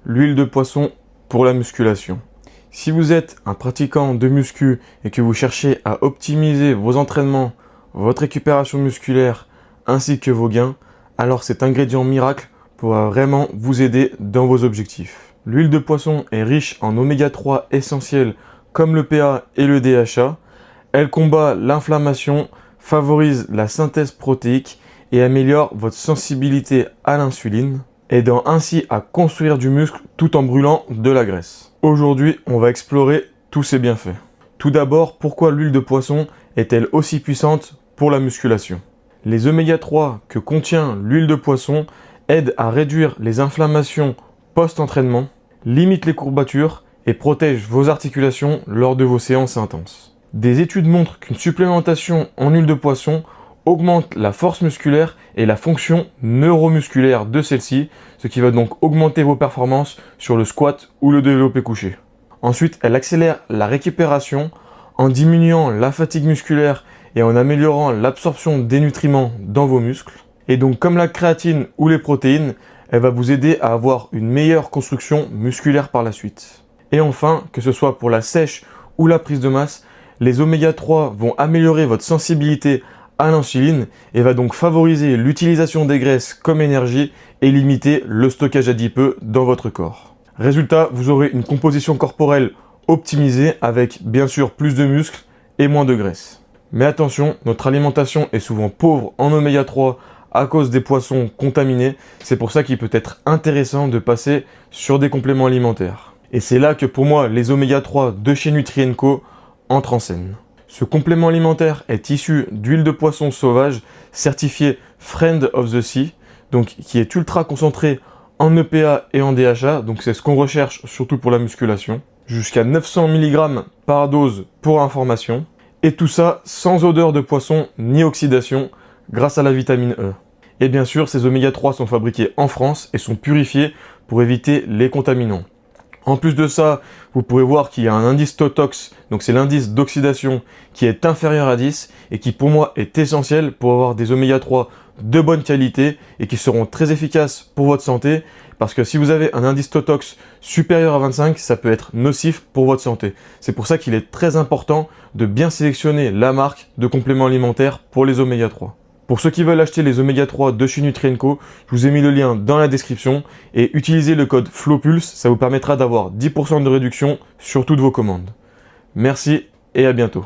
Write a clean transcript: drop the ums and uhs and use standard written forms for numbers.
l'huile de poisson pour la musculation. Si vous êtes un pratiquant de muscu et que vous cherchez à optimiser vos entraînements, votre récupération musculaire ainsi que vos gains, alors cet ingrédient miracle pourra vraiment vous aider dans vos objectifs. L'huile de poisson est riche en oméga 3 essentiels comme le PA et le DHA. Elle combat l'inflammation, favorise la synthèse protéique et améliore votre sensibilité à l'insuline, aidant ainsi à construire du muscle tout en brûlant de la graisse. Aujourd'hui, on va explorer tous ces bienfaits. Tout d'abord, pourquoi l'huile de poisson est-elle aussi puissante pour la musculation? Les oméga 3 que contient l'huile de poisson aident à réduire les inflammations post-entraînement, limitent les courbatures et protègent vos articulations lors de vos séances intenses. Des études montrent qu'une supplémentation en huile de poisson augmente la force musculaire et la fonction neuromusculaire de celle-ci, ce qui va donc augmenter vos performances sur le squat ou le développé couché. Ensuite, elle accélère la récupération en diminuant la fatigue musculaire et en améliorant l'absorption des nutriments dans vos muscles. Et donc, comme la créatine ou les protéines, elle va vous aider à avoir une meilleure construction musculaire par la suite. Et enfin, que ce soit pour la sèche ou la prise de masse, les oméga 3 vont améliorer votre sensibilité à l'insuline et va donc favoriser l'utilisation des graisses comme énergie et limiter le stockage adipeux dans votre corps. Résultat, vous aurez une composition corporelle optimisée avec bien sûr plus de muscles et moins de graisse. Mais attention, notre alimentation est souvent pauvre en oméga 3 à cause des poissons contaminés. C'est pour ça qu'il peut être intéressant de passer sur des compléments alimentaires. Et c'est là que pour moi, les oméga 3 de chez Nutrien&Co entrent en scène. Ce complément alimentaire est issu d'huile de poisson sauvage certifiée Friend of the Sea, donc qui est ultra concentré en EPA et en DHA, donc c'est ce qu'on recherche surtout pour la musculation. Jusqu'à 900 mg par dose pour information. Et tout ça sans odeur de poisson ni oxydation grâce à la vitamine E. Et bien sûr, ces oméga 3 sont fabriqués en France et sont purifiés pour éviter les contaminants. En plus de ça, vous pourrez voir qu'il y a un indice TOTOX, donc c'est l'indice d'oxydation qui est inférieur à 10 et qui pour moi est essentiel pour avoir des oméga 3 de bonne qualité et qui seront très efficaces pour votre santé parce que si vous avez un indice TOTOX supérieur à 25, ça peut être nocif pour votre santé. C'est pour ça qu'il est très important de bien sélectionner la marque de compléments alimentaires pour les oméga 3. Pour ceux qui veulent acheter les oméga 3 de chez Nutrien&Co, je vous ai mis le lien dans la description et utilisez le code FLOWPULSE, ça vous permettra d'avoir 10% de réduction sur toutes vos commandes. Merci et à bientôt.